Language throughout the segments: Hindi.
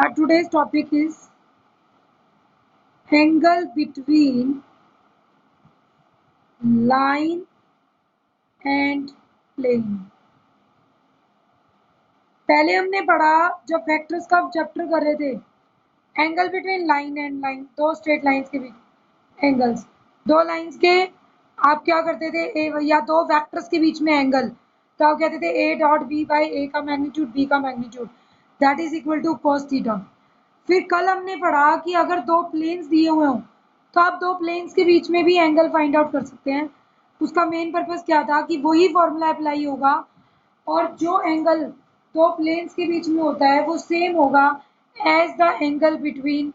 Our today's topic is angle between line and plane. पहले हमने पढ़ा जब वेक्टर्स का चैप्टर कर रहे थे, angle between line and line, दो स्ट्रेट लाइंस के बीच एंगल्स, दो लाइंस के आप क्या करते थे या दो वेक्टर्स के बीच में एंगल, तो आप कहते थे a dot b by a का मैग्नीट्यूड बी का magnitude that is equal to cos theta. फिर कल हमने पढ़ा कि अगर दो प्लेन्स दिए हुए हों तो आप दो प्लेन्स के बीच में भी एंगल फाइंड आउट कर सकते हैं। उसका मेन पर्पस क्या था कि वही फॉर्मूला अप्लाई होगा और जो एंगल दो प्लेन्स के बीच में होता है वो सेम होगा as the angle between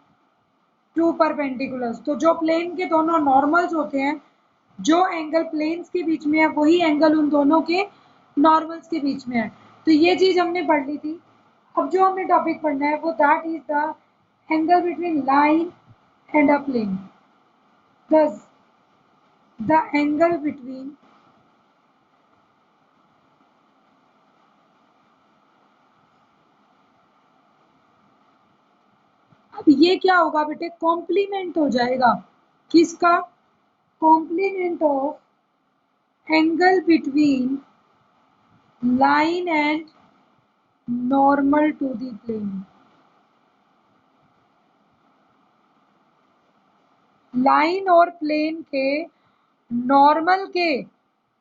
two perpendiculars. तो जो प्लेन के दोनों नॉर्मल्स होते हैं, जो एंगल प्लेन्स के बीच में है वही एंगल उन दोनों के नॉर्मल्स के बीच में है। तो ये चीज हमने पढ़ ली थी। अब जो हमें टॉपिक पढ़ना है वो that is the angle between line and a plane. thus the angle between अब ये क्या होगा बेटे, कॉम्प्लीमेंट हो जाएगा किसका, complement of angle between line and normal to the plane. Line और प्लेन के नॉर्मल के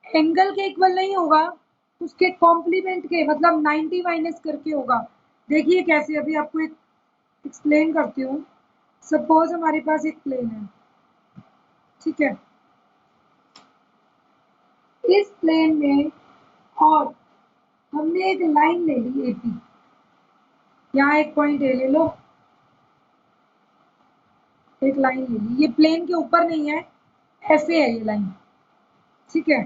एंगल के इक्वल नहीं होगा, उसके कॉम्प्लीमेंट के, मतलब 90 माइनस करके होगा। देखिए कैसे, अभी आपको एक एक्सप्लेन करती हूँ। सपोज हमारे पास एक प्लेन है, ठीक है, इस प्लेन में और हमने एक लाइन ले ली एपी, यहाँ एक पॉइंट ए ले लो, एक लाइन ले ली, ये प्लेन के ऊपर नहीं है, ऐसे है ये लाइन, ठीक है,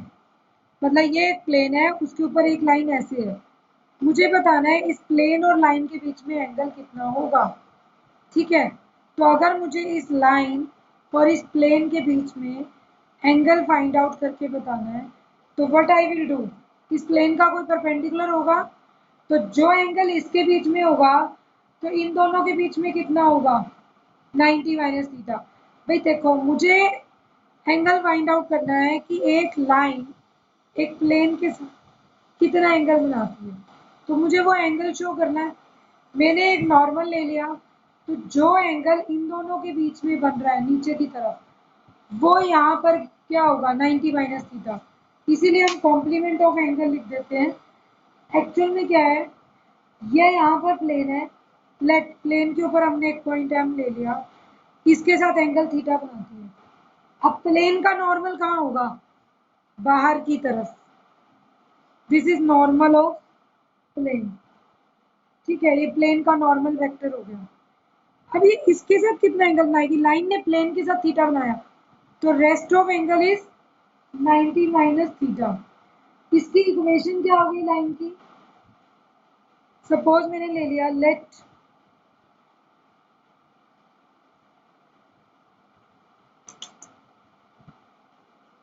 मतलब ये एक प्लेन है उसके ऊपर एक लाइन ऐसे है। मुझे बताना है इस प्लेन और लाइन के बीच में एंगल कितना होगा, ठीक है। तो अगर मुझे इस लाइन और इस प्लेन के बीच में एंगल फाइंड आउट करके बताना है तो व्हाट आई विल डू, इस प्लेन का कोई परपेंडिकुलर होगा तो जो एंगल इसके बीच में होगा तो इन दोनों के बीच में कितना होगा, 90 माइनस थीटा। भाई देखो, मुझे एंगल फाइंड आउट करना है कि एक लाइन एक प्लेन के साथ कितना एंगल बनाती है, तो मुझे वो एंगल शो करना है। मैंने एक नॉर्मल ले लिया, तो जो एंगल इन दोनों के बीच में बन रहा है नीचे की तरफ, वो यहाँ पर क्या होगा, 90 माइनस थीटा। इसीलिए हम कॉम्प्लीमेंट ऑफ एंगल लिख देते हैं। एक्चुअल में क्या है, ये यहाँ पर प्लेन है, लेट प्लेन के ऊपर हमने एक पॉइंट एम ले लिया, इसके साथ एंगल थीटा बनाती है। अब प्लेन का नॉर्मल कहाँ होगा, बाहर की तरफ, this is normal of plane, ठीक है, ये प्लेन का नॉर्मल वेक्टर हो गया। अब ये इसके साथ कितना एंगल बनाएगी, लाइन ने प्लेन के साथ थीटा बनाया, तो rest of angle is 90 minus theta. इसकी इक्वेशन क्या होगी लाइन की, सपोज मैंने ले लिया,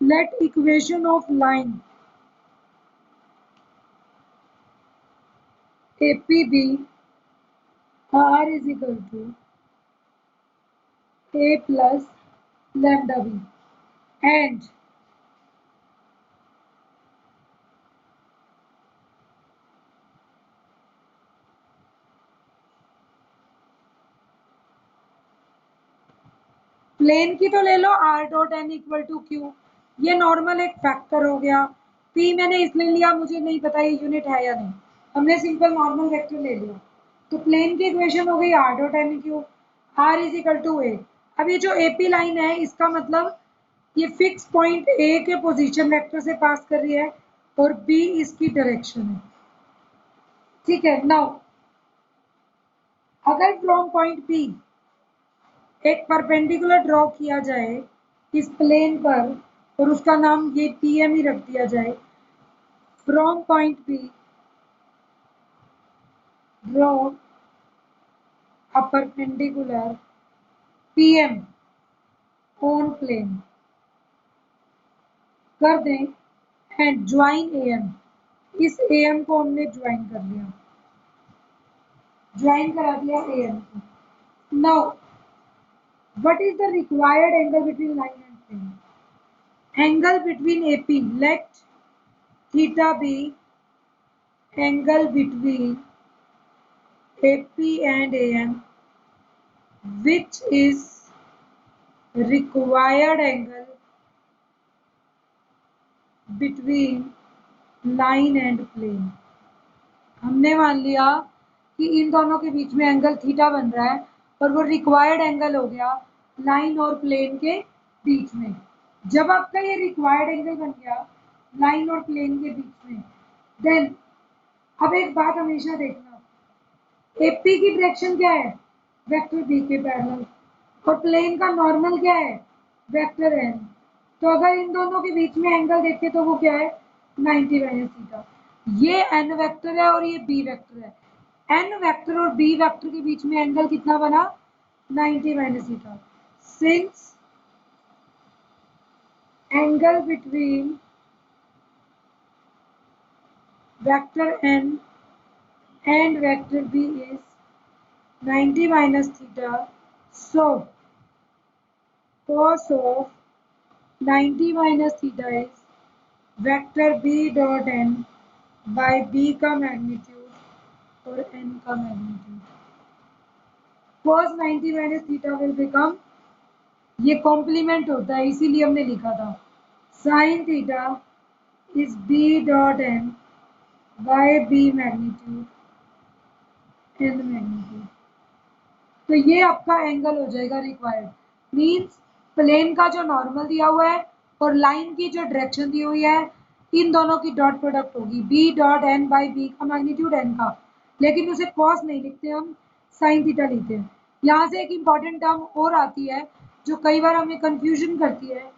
let equation of line AP be R is equal to A plus lambda B and plane की तो ले लो R dot n equal to Q, ये नॉर्मल एक फैक्टर हो गया। P मैंने इसलिए लिया, मुझे नहीं पता ये यूनिट है या नहीं, हमने सिंपल नॉर्मल वेक्टर ले लिया। तो प्लेन की इक्वेशन हो गई R dot n Q, R is equal to A। अब ये जो AP लाइन है इसका मतलब ये फिक्स पॉइंट A के पोजीशन वेक्टर से पास कर रही है और B इसकी डायरेक्शन है, ठीक है। नाउ अगर फ्रॉम पॉइंट P एक परपेंडिकुलर ड्रॉ किया जाए इस प्लेन पर और उसका नाम ये PM ही रख दिया जाए, from point P draw a perpendicular PM on plane कर दें एंड ज्वाइन AM, इस AM को हमने ज्वाइन कर लिया, ज्वाइन करा दिया ए एन को। Now what is the required angle between line and plane? Angle between AP, let theta be angle between AP and AM, which is required angle between line and plane। हमने मान लिया कि इन दोनों के बीच में एंगल थीटा बन रहा है और वो रिक्वायर्ड एंगल हो गया लाइन और प्लेन के बीच में। जब आपका ये रिक्वायर्ड एंगल बन गया लाइन और प्लेन के बीच में, देन अब एक बात हमेशा देखना, एपी की डायरेक्शन क्या है? वेक्टर बी के पैरेलल। और प्लेन का नॉर्मल क्या है? Vector n. तो अगर इन दोनों के बीच में एंगल देखें तो वो क्या है? 90 माइनस थीटा। ये एन वेक्टर है और ये बी वेक्टर है। एन वेक्टर और बी वेक्टर के बीच में एंगल कितना बना? 90 minus theta. Since angle between vector n and vector B is 90 minus theta, so cos of 90 minus theta is vector B dot n by B का मैग्नीट्यूड और n का magnitude. cos 90 minus theta will become, ये कॉम्प्लीमेंट होता है इसीलिए हमने लिखा था, sin theta is B dot n by B magnitude n magnitude. तो ये आपका एंगल हो जाएगा रिक्वायर्ड। मीन्स प्लेन का जो नॉर्मल दिया हुआ है और लाइन की जो डायरेक्शन दी हुई है, इन दोनों की डॉट प्रोडक्ट होगी b dot n by b का मैग्नीट्यूड एन का। लेकिन उसे कॉस नहीं लिखते, हम साइन थीटा लिखते हैं। यहाँ से एक इम्पॉर्टेंट टर्म और आती है जो कई बार हमें कंफ्यूजन करती है,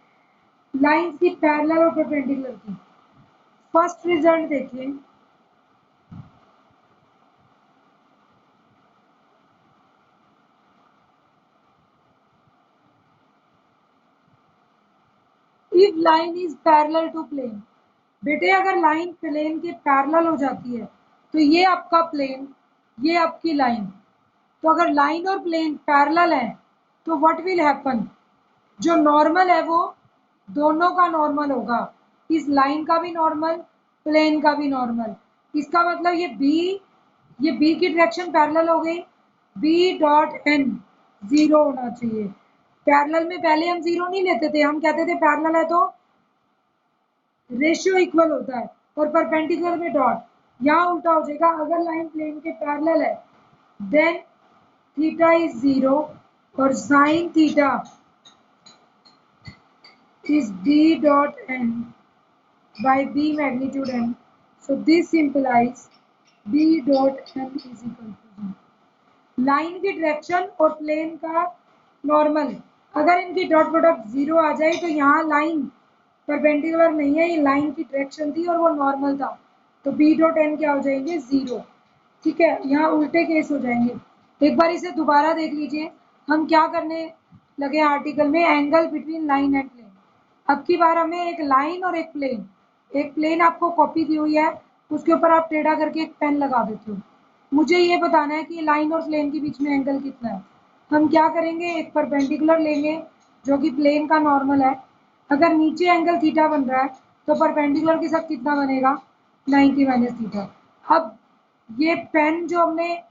लाइन की पैरेलल और परपेंडिकुलर की। फर्स्ट रिजल्ट देखिए, if line is parallel to plane. बेटे अगर लाइन प्लेन के पैरेलल हो जाती है तो ये आपका प्लेन, ये आपकी लाइन। तो अगर लाइन और प्लेन पैरेलल है तो व्हाट विल हैपन, जो नॉर्मल है वो दोनों का नॉर्मल होगा, इस लाइन का भी नॉर्मल, प्लेन का भी नॉर्मल। इसका मतलब ये बी की डायरेक्शन पैरेलल हो गई, बी डॉट एन जीरो होना चाहिए। पैरेलल में पहले हम जीरो नहीं लेते थे, हम कहते थे पैरेलल है तो रेशियो इक्वल होता है और परपेंडिकुलर में डॉट। यहाँ उल्टा हो जाएगा, अगर लाइन प्लेन के पैरेलल है देन थीटा इज जीरो और sine theta is b dot n by b magnitude n. So this implies b dot n is equal to 0. Line की डायरेक्शन और प्लेन का नॉर्मल, अगर इनकी डॉट प्रोडक्ट जीरो आ जाए तो यहाँ लाइन परपेंडिकुलर नहीं है, ये लाइन की डायरेक्शन थी और वो नॉर्मल था, तो b डॉट n क्या हो जाएंगे? जीरो। ठीक है, यहाँ उल्टे केस हो जाएंगे। एक बार इसे दोबारा देख लीजिए, हम क्या करने लगे आर्टिकल में, angle between line and plane. अब की बार हमें एक लाइन और एक प्लेन आपको कॉपी दी हुई है, उसके ऊपर आप टेढ़ा करके एक पेन लगा देते हो। मुझे ये बताना है कि लाइन और प्लेन के बीच में एंगल कितना है। हम क्या करेंगे, एक परपेंडिकुलर लेंगे जो कि प्लेन का नॉर्मल है। अगर नीचे एंगल थीटा बन रहा है तो परपेंडिकुलर के साथ कितना बनेगा? 90 माइनस थीटा। अब ये पेन जो हमने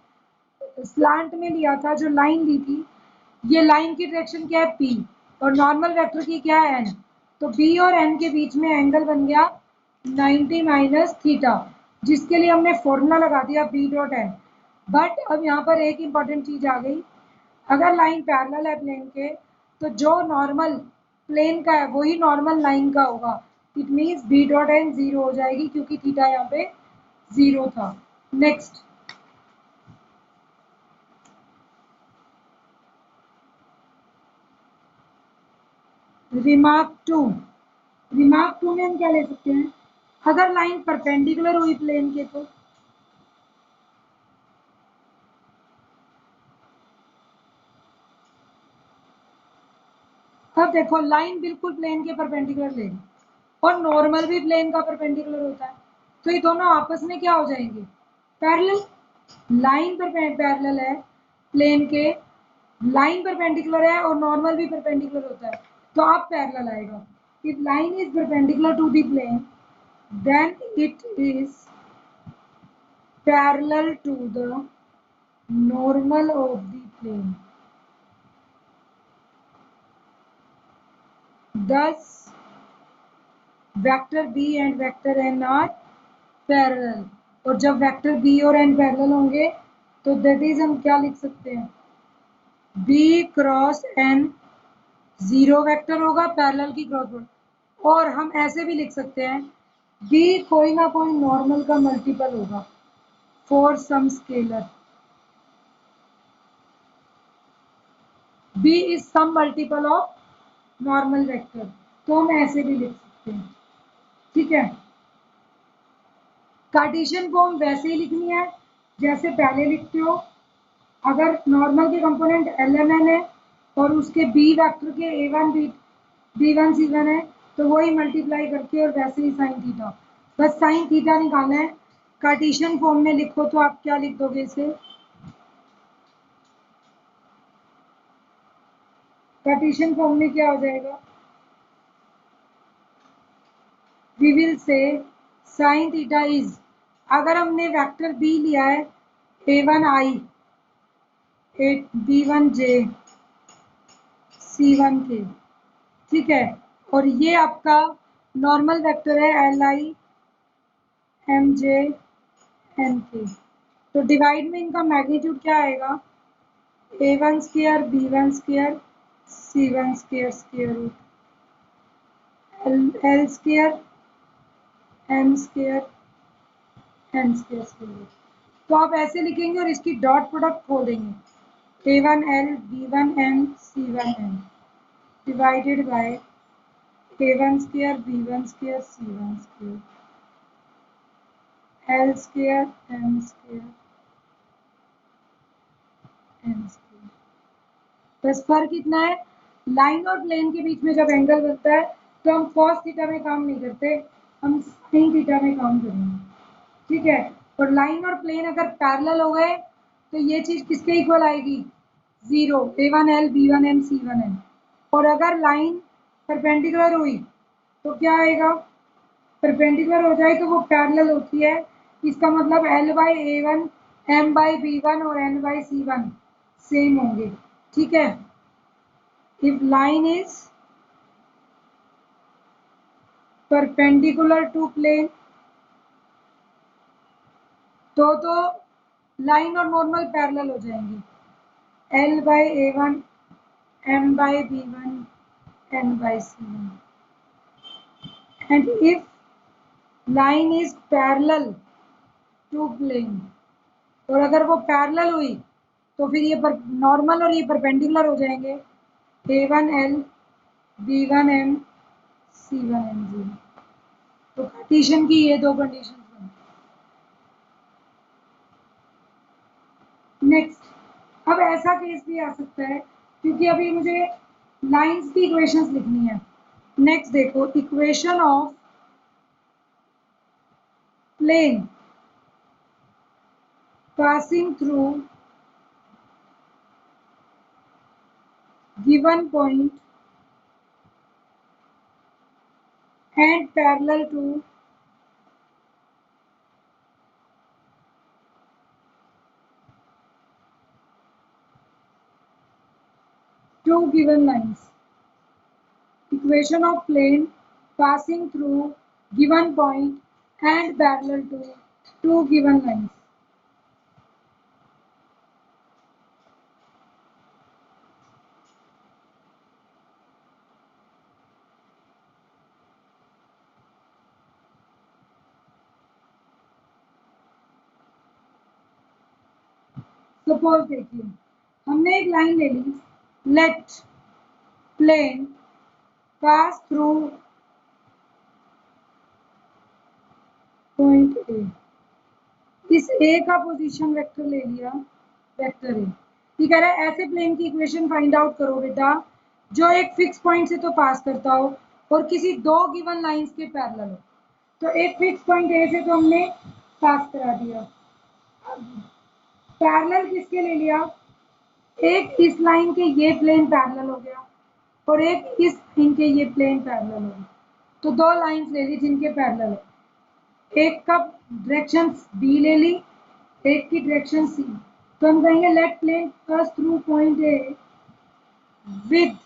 स्लांट में लिया था, जो लाइन ली थी, ये लाइन की डायरेक्शन क्या है? P और नॉर्मल वेक्टर की क्या है? N। तो B और N के बीच में एंगल बन गया 90 माइनस थीटा, जिसके लिए हमने फॉर्मूला लगा दिया B डॉट एन। बट अब यहाँ पर एक इंपॉर्टेंट चीज आ गई, अगर लाइन पैरेलल है प्लेन के तो जो नॉर्मल प्लेन का है वही नॉर्मल लाइन का होगा। It means B dot n zero हो जाएगी क्योंकि थीटा यहाँ पे जीरो था। नेक्स्ट, रिमार्क टू में हम क्या ले सकते हैं, अगर लाइन परपेंडिकुलर हुई प्लेन के तो अब देखो लाइन बिल्कुल प्लेन के परपेंडिकुलर लेगी और नॉर्मल भी प्लेन का परपेंडिकुलर होता है, तो ये दोनों आपस में क्या हो जाएंगे? पैरेलल। लाइन पर पैरेलल है प्लेन के, लाइन परपेंडिकुलर है और नॉर्मल भी परपेंडिकुलर होता है, तो अब पैरेलल आएगा। If line is perpendicular to the plane then it is parallel to the normal of the plane. Thus vector b and vector n are parallel. और जब वेक्टर बी और एन पैरेलल होंगे तो दैट इज हम क्या लिख सकते हैं, b cross n zero vector होगा पैरेलल की क्रॉस प्रोडक्ट। और हम ऐसे भी लिख सकते हैं बी कोई ना कोई नॉर्मल का मल्टीपल होगा for some scalar, b is some multiple of normal vector, तो हम ऐसे भी लिख सकते हैं। ठीक है, कार्टेशियन फॉर्म वैसे ही लिखनी है जैसे पहले लिखते हो। अगर नॉर्मल के कंपोनेंट एल एम एन है और उसके बी वेक्टर के ए वन बी वन सी वन है तो वही मल्टीप्लाई करके और वैसे ही साइन थीटा, बस साइन थीटा निकालना है। कार्टेशियन फॉर्म में लिखो तो आप क्या लिख दोगे इसे, कार्टेशियन फॉर्म में क्या हो जाएगा, we will say sine theta is, अगर हमने वेक्टर बी लिया है A one I B one J C one K, ठीक है, और ये आपका नॉर्मल वेक्टर है L I M J N K, तो डिवाइड में इनका मैग्नीट्यूड क्या आएगा, A one square B one square C one square square root L square M square N square square root. तो आप ऐसे लिखेंगे और इसकी डॉट प्रोडक्ट खोल देंगे, A one L B one M C one M divided by A one square B one square C one square L square M square N square. बस फर्क इतना है, लाइन और प्लेन के बीच में जब एंगल बनता है तो हम कॉस थीटा में काम नहीं करते, हम साइन थीटा में काम करेंगे। ठीक है, और लाइन और प्लेन अगर पैरेलल हो गए तो ये चीज किसके इक्वल आएगी, zero, A one L B one M C one M. और अगर लाइन परपेंडिकुलर हुई तो क्या आएगा, परपेंडिकुलर हो जाए तो वो पैरेलल होती है, इसका मतलब L by A one M by B one और N by C one same होंगे। ठीक है, if line is perpendicular to plane तो लाइन और नॉर्मल पैरेलल हो जाएंगे, l by A one M by B one n by C one. And if line is parallel to plane, और अगर वो पैरेलल हुई तो फिर ये नॉर्मल और ये परपेंडिकुलर हो जाएंगे, A one L B one M C one M जी। तो कार्टेशियन की ये दो कंडीशन। नेक्स्ट, अब ऐसा केस भी आ सकता है क्योंकि अभी मुझे लाइंस की इक्वेशंस लिखनी है। नेक्स्ट देखो, equation of plane passing through given point and parallel to two given lines. Equation of plane passing through given point and parallel to two given lines. Suppose देखिए, हमने एक लाइन ले ली, let plane pass through point A, इस ए का पोजीशन वेक्टर ले लिया, वेक्टर ए। ये कह रहा है ऐसे प्लेन की इक्वेशन फाइंड आउट करो बेटा जो एक फिक्स पॉइंट से तो पास करता हो और किसी दो गिवन लाइंस के पैरेलल हो। तो एक फिक्स पॉइंट ए से तो हमने पास करा दिया, पैरेलल किसके ले लिया, एक इस लाइन के ये प्लेन पैरेलल हो गया और एक इस लाइन के ये प्लेन पैरेलल हो गया, तो दो लाइंस ले ली जिनके पैरेलल है। एक का डायरेक्शन बी ले ली, एक की डायरेक्शन सी, तो हम कहेंगे let plane pass through point A with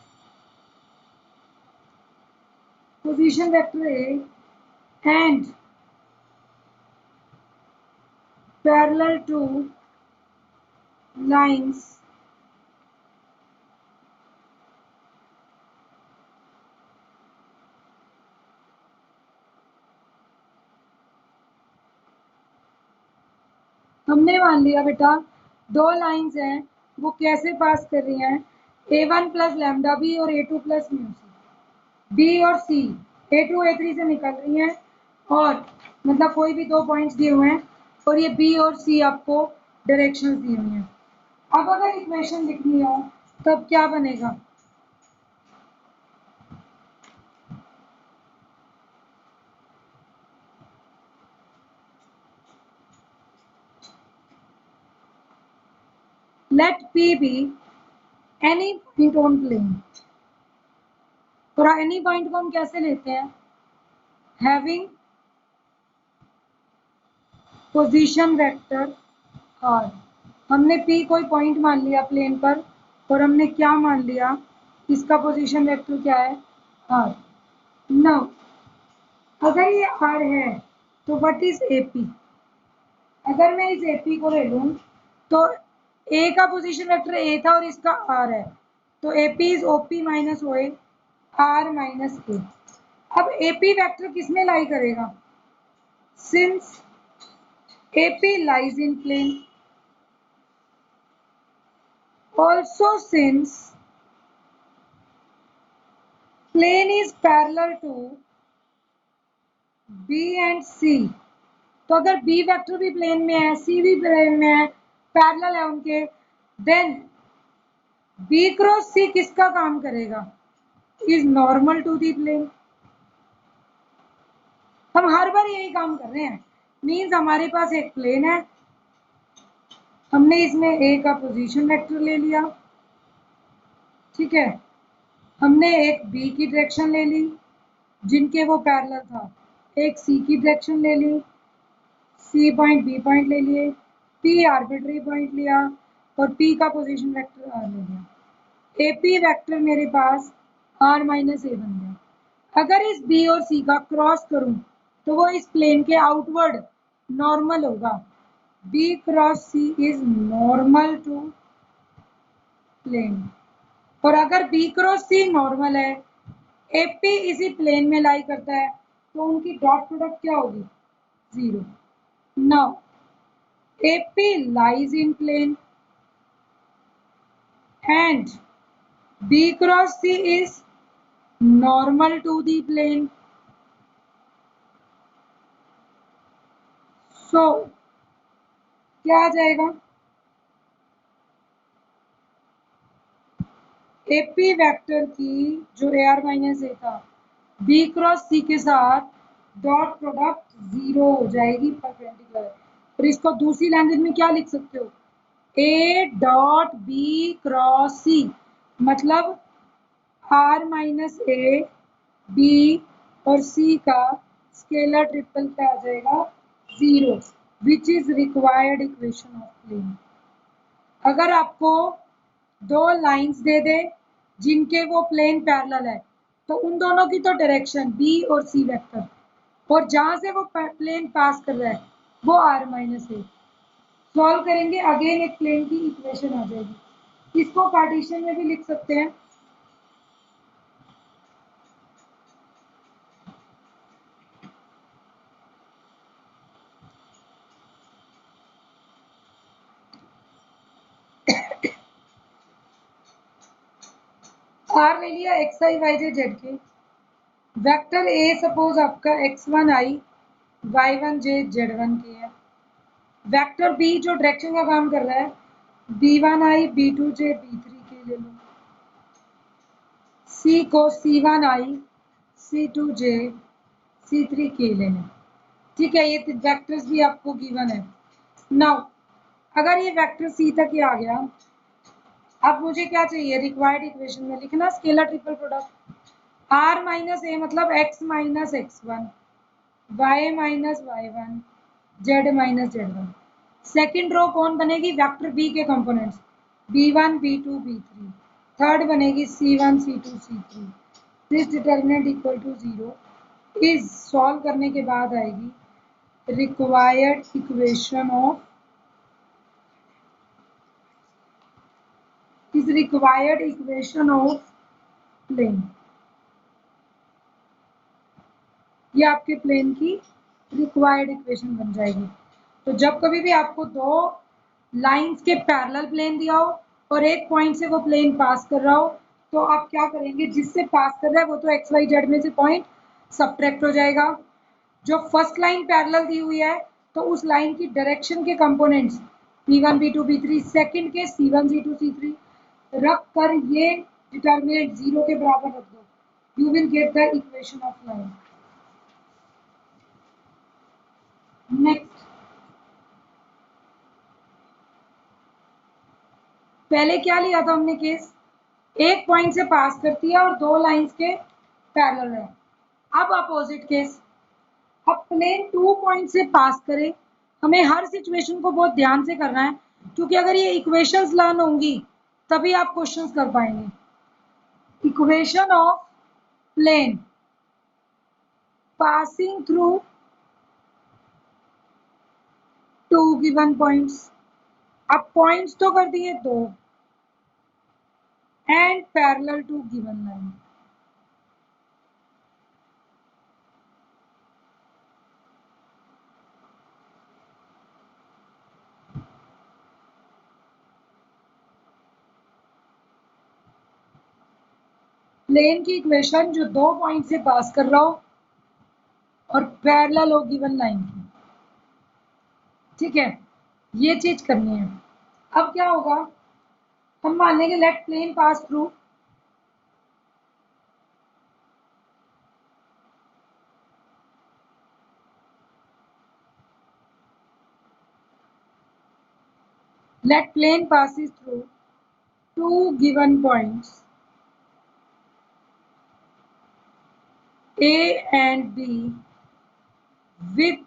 position vector a and parallel to lines हमने मान लिया बेटा दो लाइंस हैं, वो कैसे पास कर रही हैं, a1 प्लस लैम्डा बी और a2 plus mu C, B और सी a2 a3 से निकल रही हैं, और मतलब कोई भी दो पॉइंट्स दिए हुए हैं और ये बी और सी आपको डायरेक्शंस दी हुई हैं। अब अगर इक्वेशन लिखनी हो तब क्या बनेगा, let P be any point on plane। और any point को हम कैसे लेते हैं, having position vector r। हमने P कोई पॉइंट मान लिया प्लेन पर और हमने क्या मान लिया, इसका पोजीशन वेक्टर क्या है, r। नाउ अगर ये r है तो व्हाट इज AP, अगर मैं इस AP को ले लूं तो A का पोजीशन वेक्टर A था और इसका R है, तो AP is OP minus OA, R minus A। अब AP वेक्टर किस में लाई करेगा, since AP lies in plane, also since plane is parallel to B and C। तो अगर B वेक्टर भी प्लेन में है, C भी प्लेन में है, पैरेलल है उनके, देन B क्रॉस C किसका काम करेगा, is normal to the plane. हम हर बार यही काम कर रहे हैं, मीन्स हमारे पास एक प्लेन है, हमने इसमें ए का पोजीशन वेक्टर ले लिया, ठीक है, हमने एक बी की डायरेक्शन ले ली जिनके वो पैरेलल था, एक सी की डायरेक्शन ले ली, सी पॉइंट बी पॉइंट ले लिए, पी आर्बिट्री पॉइंट लिया और पी का पोजीशन वेक्टर आर ले लिया, एपी वेक्टर मेरे पास आर माइनस ए बन गया। अगर इस बी और सी का क्रॉस करूं तो वो इस प्लेन के आउटवर्ड नॉर्मल होगा, b cross c is normal to plane. और अगर बी क्रॉस सी नॉर्मल है, एपी इसी प्लेन में लाई करता है, तो उनकी डॉट प्रोडक्ट क्या होगी, zero. Now AP lies in plane and b cross c is normal to the plane, so क्या आ जाएगा, AP वेक्टर की जो AR माइनस ए था B क्रॉस C के साथ डॉट प्रोडक्ट जीरो हो जाएगी परपेंडिकुलर। और इसको दूसरी लैंग्वेज में क्या लिख सकते हो, A dot B cross C, मतलब R माइनस ए बी और सी का स्केलर ट्रिपल क्या आ जाएगा, zero, which is required equation of plane. अगर आपको दो लाइंस दे दे जिनके वो प्लेन पैरेलल है, तो उन दोनों की तो डायरेक्शन बी और सी वेक्टर, और जहां से वो प्लेन पास कर रहा है वो आर माइनस ए। सॉल्व करेंगे अगेन एक प्लेन की इक्वेशन आ जाएगी, इसको पार्टीशन में भी लिख सकते हैं, आर ले लिया x I Y J Z के, वेक्टर ए सपोज आपका x1 आई y1 जे z1 के है, वेक्टर बी जो डायरेक्शन का काम कर रहा है b1 आई b2 जे b3 के ले लो, सी को c1 आई c2 जे c3 के ले लें, ठीक है, ये वेक्टर्स भी आपको गिवन है। नाउ अगर ये वेक्टर सी तक ही आ गया, अब मुझे क्या चाहिए, रिक्वायर्ड इक्वेशन में लिखना scalar triple product. R minus A मतलब X minus X one, Y minus Y one, Z minus Z one. Second row कौन बनेगी, वेक्टर बी के components B one B two B three. Third बनेगी C one C two C three. This determinant equal to zero is solve करने के बाद आएगी required equation of is required equation of plane। ये आपके प्लेन की रिक्वायर्ड इक्वेशन बन जाएगी। तो जब कभी भी आपको दो लाइंस के पैरेलल प्लेन दिया हो और एक पॉइंट से वो प्लेन पास कर रहा हो, तो आप क्या करेंगे, जिससे पास कर रहा है वो तो एक्स वाई जेड में से पॉइंट सबट्रैक्ट हो जाएगा। जो फर्स्ट लाइन पैरेलल दी हुई है तो उस लाइन की डायरेक्शन के components P1 P2 P3, second के C1 C2 C3 रख कर ये डिटर्मिनेंट जीरो के बराबर रख दो, you will get the equation of line. Next, पहले क्या लिया था हमने केस, एक पॉइंट से पास करती है और दो लाइंस के पैरेलल है। अब अपोजिट केस, अब प्लेन टू पॉइंट से पास करे। हमें हर सिचुएशन को बहुत ध्यान से करना है, क्योंकि अगर ये इक्वेशंस लर्न होंगी तभी आप क्वेश्चंस कर पाएंगे। Equation of plane passing through two given points. अब पॉइंट्स तो कर दिए दो, and parallel to given line. Plane की इक्वेशन जो दो पॉइंट से पास कर रहा हो और पैरेलल हो गिवन लाइन की, ठीक है, ये चीज करनी है। अब क्या होगा, हम मान लेंगे let plane pass through let plane passes through two given points A and B with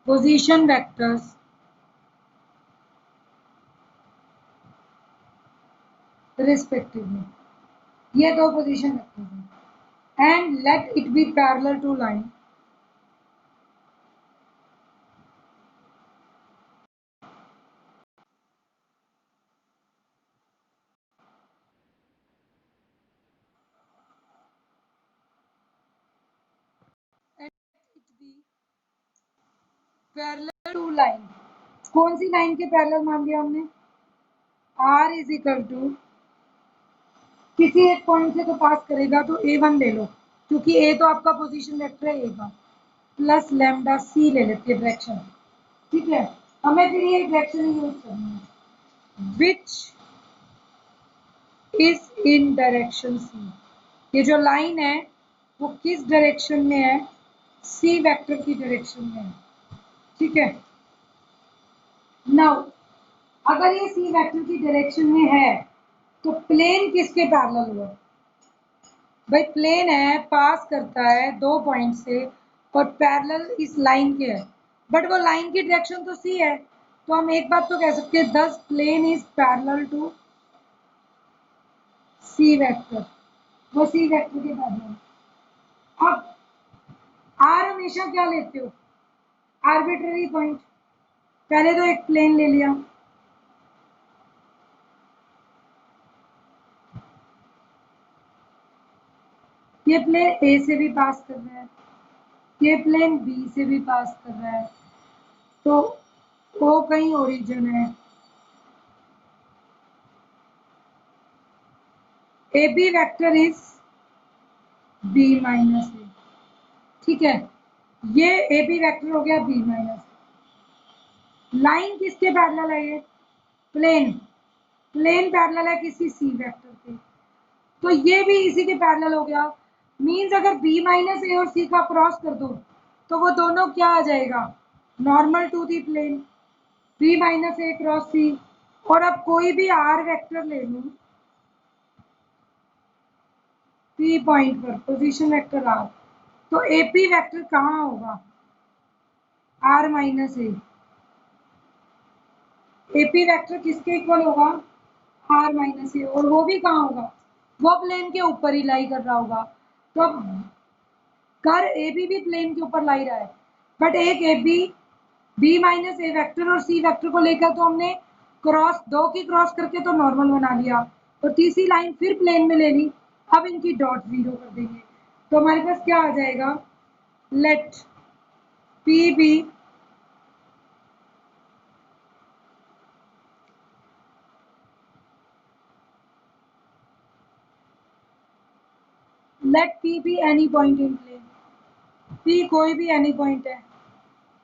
position vectors respectively। ये दो पोजीशन वेक्टर्स हैं, and let it be parallel to line parallel to line. कौन सी लाइन के पैरेलल मान लिया हमने, R इज इक्वल टू किसी एक पॉइंट से तो पास करेगा तो A1 ले लो, क्योंकि A तो आपका पोजीशन वेक्टर है A का, प्लस लैम्डा C ले लेते हैं डायरेक्शन। ठीक है, हमें फिर ये डायरेक्शन यूज करनी है, which is in direction C। ये जो लाइन है वो किस डायरेक्शन में है, C वेक्टर की डायरेक्शन में है। ठीक है, नाउ अगर ये C वेक्टर की डायरेक्शन में है तो प्लेन किसके पैरेलल हुआ, भाई प्लेन है, पास करता है दो पॉइंट से और पैरेलल इस लाइन के है, बट वो लाइन की डायरेक्शन तो सी है, तो हम एक बात तो कह सकते हैं this plane is parallel to c vector, वो सी वेक्टर के पैरेलल। अब आर हमेशा क्या लेते हो, आर्बिट्ररी पॉइंट। पहले तो एक प्लेन ले लिया, ये प्लेन ए से भी पास कर रहा है, ये प्लेन बी से भी पास कर रहा है, तो वो कहीं ओरिजिन है, A B vector is B minus A. ठीक है, ये ए बी वेक्टर हो गया बी माइनस। लाइन किसके पैरेलल है, ये प्लेन, प्लेन पैरेलल है किसी सी वेक्टर के, तो ये भी इसी के पैरेलल हो गया। मींस अगर बी माइनस ए और सी का क्रॉस कर दो तो वो दोनों क्या आ जाएगा, normal to the plane B minus A cross C. और अब कोई भी आर वेक्टर ले लूं पी पॉइंट पर, पोजीशन वेक्टर आर, तो एपी वेक्टर कहाँ होगा? R minus A. AP vector किसके इक्वल होगा? R minus A. और वो भी कहाँ होगा? वो प्लेन के ऊपर ही लाई कर रहा होगा। तो अब कर ए बी भी प्लेन के ऊपर लाई रहा है, बट एक A B b minus a vector और सी वेक्टर को लेकर तो हमने क्रॉस, दो की क्रॉस करके तो नॉर्मल बना लिया, और तीसरी लाइन फिर प्लेन में ले ली। अब इनकी डॉट जीरो कर देंगे, तो हमारे पास क्या आ जाएगा? Let P be let P be any point in plane. P कोई भी एनी पॉइंट है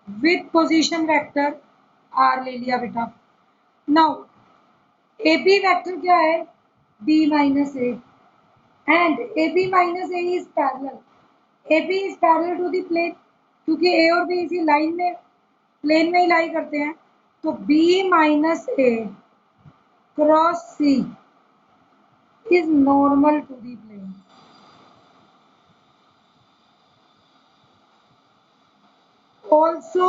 विथ पोजीशन वेक्टर आर ले लिया बेटा। नाउ ए बी वेक्टर क्या है? B minus a, and A B minus a is parallel. A B is parallel to the plane, क्योंकि ए और बी इसी लाइन में प्लेन में ही लाई करते हैं। तो b minus A cross c is normal to the plane. Also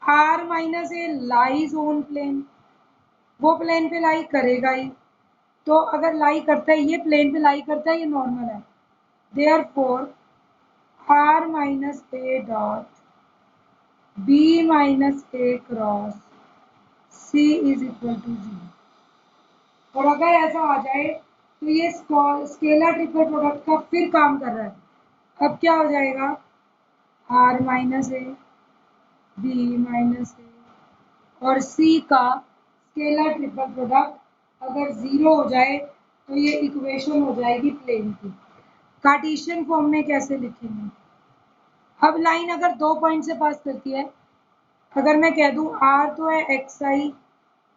r minus a lies on plane, वो प्लेन पे लाई करेगा ही। तो अगर लाई करता है, ये प्लेन पे लाई करता है, ये नॉर्मल है, therefore r minus a dot b minus A cross c is equal to zero. और अगर ऐसा आ जाए तो ये स्केलर ट्रिपल प्रोडक्ट का फिर काम कर रहा है। अब क्या हो जाएगा? R minus A B minus A और सी का स्केलर ट्रिपल प्रोडक्ट अगर जीरो हो जाए तो ये इक्वेशन हो जाएगी प्लेन की। कार्टेशियन फॉर्म में कैसे लिखेंगे? अब लाइन अगर दो पॉइंट से पास करती है, अगर मैं कह दूं आर तो है X I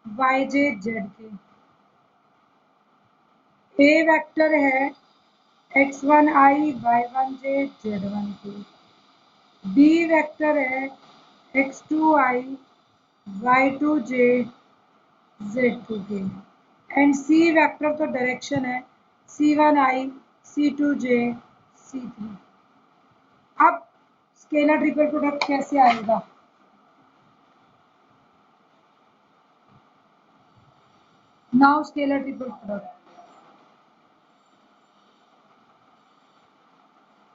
Y J Z K, A vector है X one I Y one J Z one K, B vector है X two I Y two J Z two K, and C vector तो डायरेक्शन है C one I C two J C three. अब स्केलर ट्रिपल प्रोडक्ट कैसे आएगा? Now scalar triple product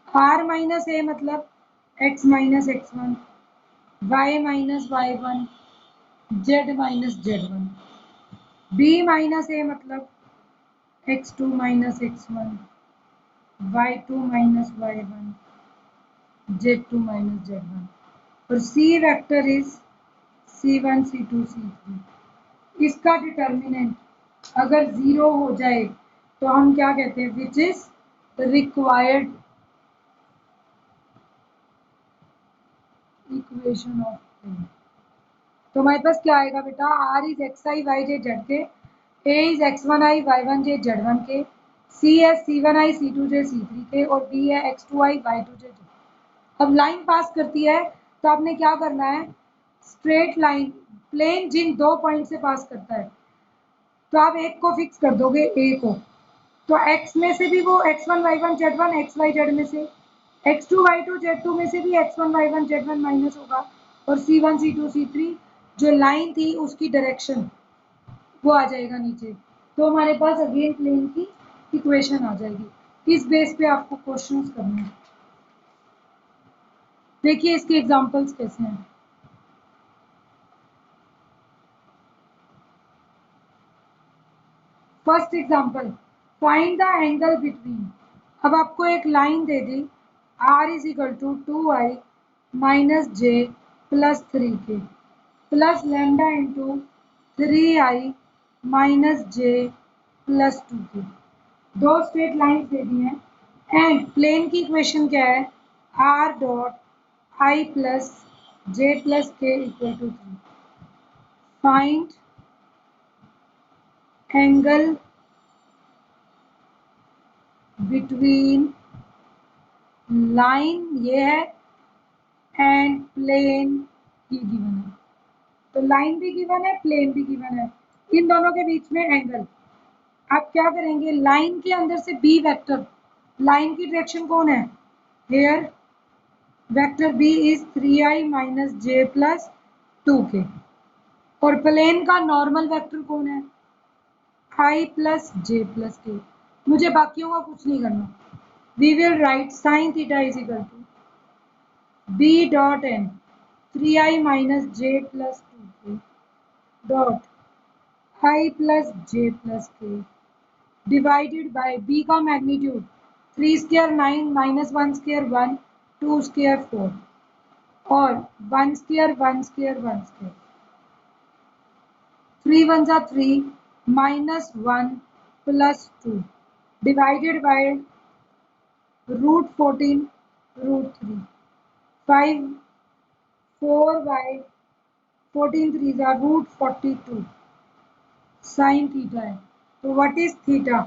R minus A मतलब X minus X one, Y minus Y one, Z minus Z one. B minus A मतलब X two minus X one, Y two minus Y one, Z two minus Z one. और सी vector is C one C two C three. इसका डिटर्मिनेंट अगर जीरो हो जाए तो हम क्या कहते हैं? Which is required equation of plane. तो हमारे पास क्या आएगा बेटा? R is X I Y J Z K, A is X one I Y one J Z one K, C है C one I C two J C three K, और बी है X two I Y two J Z. अब लाइन पास करती है तो आपने क्या करना है? स्ट्रेट लाइन प्लेन जिन दो पॉइंट से पास करता है, तो आप एक को फिक्स कर दोगे ए को, तो एक्स में से भी वो x one y one z one, x y z में से x two y two z two में से भी x one y one z one minus होगा, और सी वन सी टू सी थ्री जो लाइन थी उसकी डायरेक्शन वो आ जाएगा नीचे। तो हमारे पास अगेन प्लेन की इक्वेशन आ जाएगी। इस बेस पे आपको क्वेश्चंस करने हैं। देखिए इसके एग्जांपल्स कैसे हैं। First example, find the angle between. अब आपको एक लाइन दे दी r is equal to two i minus j plus three k plus lambda into three i minus j plus two k. दो स्ट्रेट लाइन्स दे दी हैं, एंड प्लेन की इक्वेशन क्या है? R dot i plus j plus k equal to three. Find angle between, line ये है एंड प्लेन ये गिवन है। तो लाइन भी गिवन है, प्लेन भी गिवन है, इन दोनों के बीच में एंगल। आप क्या करेंगे, लाइन के अंदर से बी वेक्टर, लाइन की डायरेक्शन कौन है, here vector b is 3i minus j plus 2k, और प्लेन का नॉर्मल वेक्टर कौन है, i प्लस जे प्लस के। मुझे बाकियों का कुछ नहीं करना। We will write sine theta is equal to b dot n 3i minus j plus 2k dot i plus j plus k divided by b का magnitude 3 square 9 minus 1 square 1 2 square 4 और 1 स्क्वायर 1 स्क्वायर 1 स्क्वायर 3 1 जा 3 minus 1 plus 2 divided by root 14 root 3 5 4 by 14 3 जा रूट 42 साइन थीटा है। तो what is theta,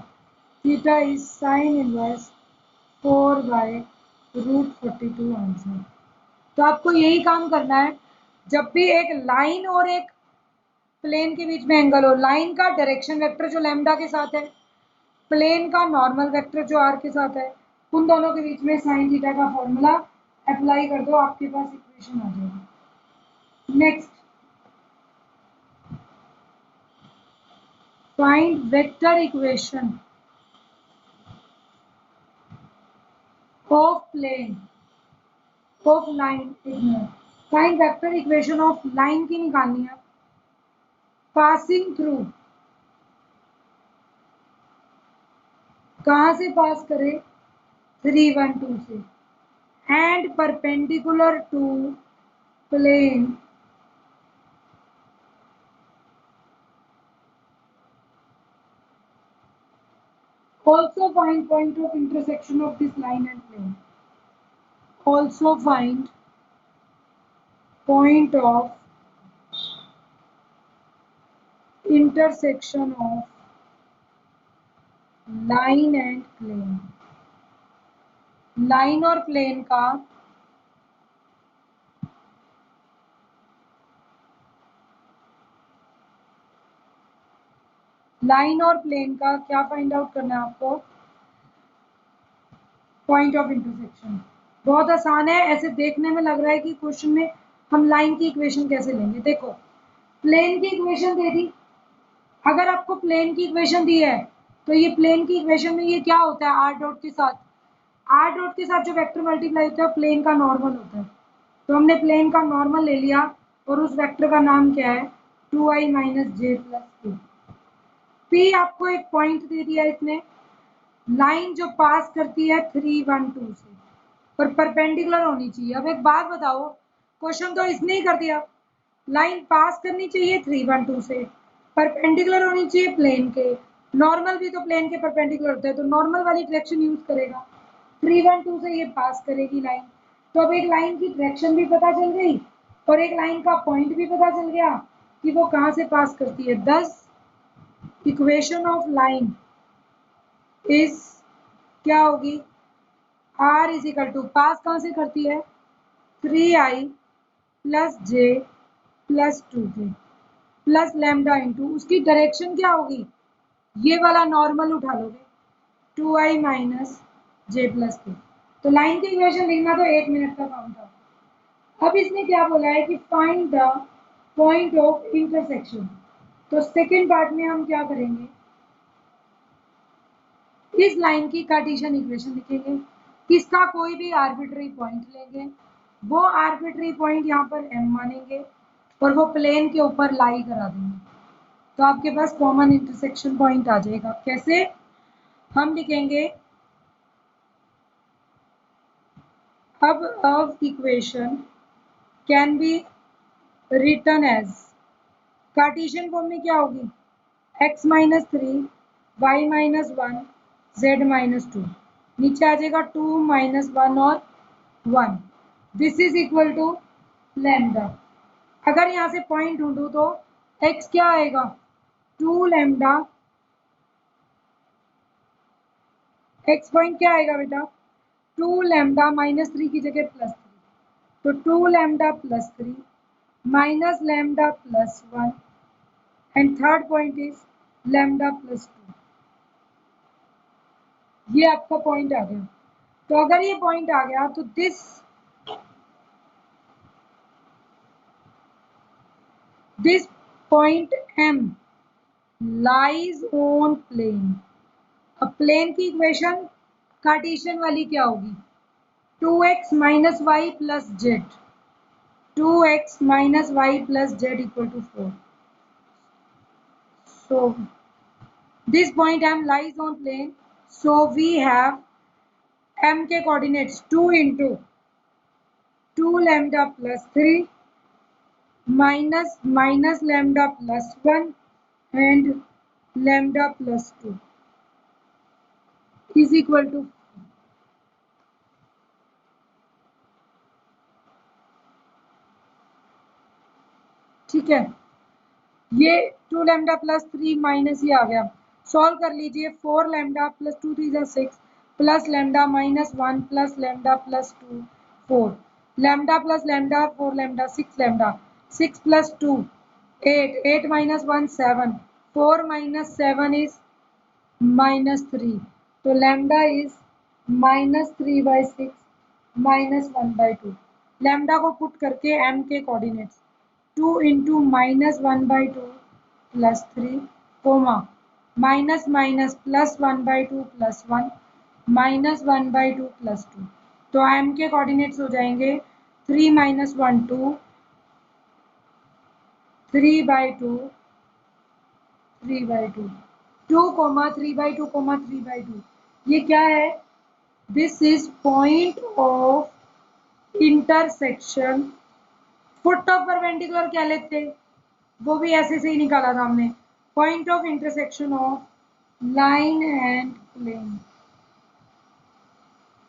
theta is sine inverse 4 by root 42 answer. तो आपको यही काम करना है, जब भी एक लाइन और एक प्लेन के बीच में एंगल हो, लाइन का डायरेक्शन वेक्टर जो लैम्डा के साथ है, प्लेन का नॉर्मल वेक्टर जो आर के साथ है, उन दोनों के बीच में साइन थीटा का फॉर्मूला अप्लाई कर दो, आपके पास इक्वेशन आ जाएगी। Next, find vector equation of plane of line, find vector equation of line की निकालनी है, पासिंग थ्रू, कहां से पास करें, 3 1 2 से, and perpendicular to plane also find point of intersection of this line and plane, also find point of intersection of line and plane, line और प्लेन का लाइन और प्लेन का क्या फाइंड आउट करना है आपको, पॉइंट ऑफ इंटरसेक्शन। बहुत आसान है, ऐसे देखने में लग रहा है कि क्वेश्चन में हम लाइन की इक्वेशन कैसे लेंगे। देखो, प्लेन की इक्वेशन दे दी, अगर आपको प्लेन की इक्वेशन दी है तो ये प्लेन की इक्वेशन में ये क्या होता है, आर डॉट के साथ, आर डॉट के साथ जो वेक्टर मल्टीप्लाई होता है प्लेन का नॉर्मल होता है। तो हमने प्लेन का नॉर्मल ले लिया और उस वेक्टर का नाम क्या है, 2i minus j plus to. P आपको एक पॉइंट दे दिया इसने, लाइन जो पास करती है 3 1 2 से, पर परपेंडिकुलर होनी चाहिए। अब एक बात बताओ, क्वेश्चन तो इसने ही कर दिया, लाइन पास करनी चाहिए 3 1 2 से, परपेंडिकुलर होनी चाहिए प्लेन के, नॉर्मल भी तो प्लेन के परपेंडिकुलर होता है, तो नॉर्मल वाली डायरेक्शन यूज करेगा, 3 1 2 से ये पास करेगी लाइन। तो अब एक लाइन की डायरेक्शन भी पता चल गई और एक लाइन का पॉइंट भी पता चल गया कि वो कहाँ से पास करती है। 10 इक्वेशन ऑफ लाइन इज क्या होगी, r is equal to, pass कहाँ से करती है, 3i plus j plus 2k plus lambda into उसकी डायरेक्शन क्या होगी, ये वाला नॉर्मल उठा लोगे, 2i माइनस जे प्लस के। तो लाइन की इक्वेशन लिखना तो 1 मिनट का काम था। अब इसने क्या बोला है कि find the point of intersection. तो सेकेंड पार्ट में हम क्या करेंगे, इस लाइन की कार्टेशियन इक्वेशन लिखेंगे, इसका कोई भी आर्बिट्री पॉइंट लेंगे, वो आर्बिट्री पॉइंट यहाँ पर m मानेंगे और वो प्लेन के ऊपर लाई करा देंगे, तो आपके पास कॉमन इंटरसेक्शन पॉइंट आ जाएगा। कैसे, हम लिखेंगे अब equation can be written as, Cartesian form में क्या होगी, x minus 3 y minus 1 z minus 2, नीचे आ जाएगा 2 माइनस 1 और 1, this is equal to lambda. अगर यहाँ से पॉइंट ढूंढूं तो x क्या आएगा, 2 लैम्डा, x पॉइंट क्या आएगा बेटा, 2 लैम्डा माइनस 3 की जगह प्लस 3, तो 2 lambda plus 3 minus lambda plus 1 and third point is lambda plus 2। ये आपका पॉइंट आ गया। तो अगर ये पॉइंट आ गया तो this point M lies on plane. अब प्लेन की इक्वेशन कार्टेशियन वाली क्या होगी? 2x minus y plus z, 2x minus y plus z equal to 4। So this point M lies on plane. So we have M के coordinates 2 into 2 lambda plus 3 minus lambda plus 1 and lambda plus 2 is equal to, ठीक है, ये 2 लैम्डा प्लस 3 माइनस ये आ गया। सॉल्व कर लीजिए। 4 lambda plus 2 3 6 plus lambda minus 1 plus lambda plus 2 4 lambda plus lambda 4 lambda 6 lambda 6 plus 2 8 8 minus 1 7 4 minus 7 is minus 3। तो lambda is minus 3/6 minus 1/2। Lambda को पुट करके m के coordinates 2 into minus 1/2 plus 3 comma minus minus plus 1/2 plus 1 minus 1/2 plus 2। तो m के कोऑर्डिनेट्स हो जाएंगे 3 माइनस 1 2 3/2 3/2 2 कोमा 3/2 कोमा 3/2। ये क्या है? This is point of intersection. Foot of perpendicular क्या लेते हैं? वो भी ऐसे से ही निकाला था हमने। Point of intersection of line and plane.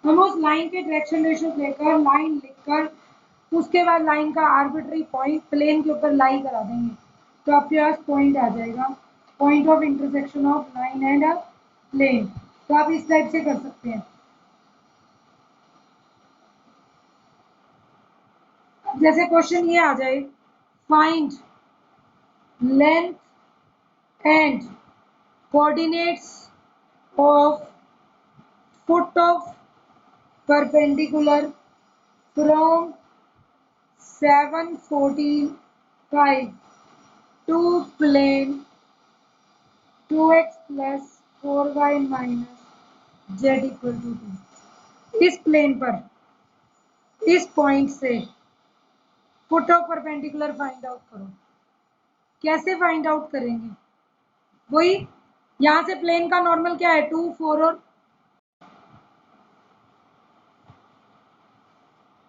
हम उस लाइन के डायरेक्शन रेशियो लेकर लाइन लिखकर उसके बाद लाइन का आर्बिट्री पॉइंट प्लेन के ऊपर लाई करा देंगे तो आपके पास पॉइंट आ जाएगा, point of intersection of line and plane. तो आप इस टाइप से कर सकते हैं। जैसे क्वेश्चन ये आ जाए, find length and coordinates of foot of perpendicular from 745 to plane 2x plus 4y minus z equal to 2। इस प्लेन पर इस पॉइंट से foot of perpendicular find out करो। कैसे फाइंड आउट करेंगे? वही यहाँ से प्लेन का नॉर्मल क्या है? 2 4 और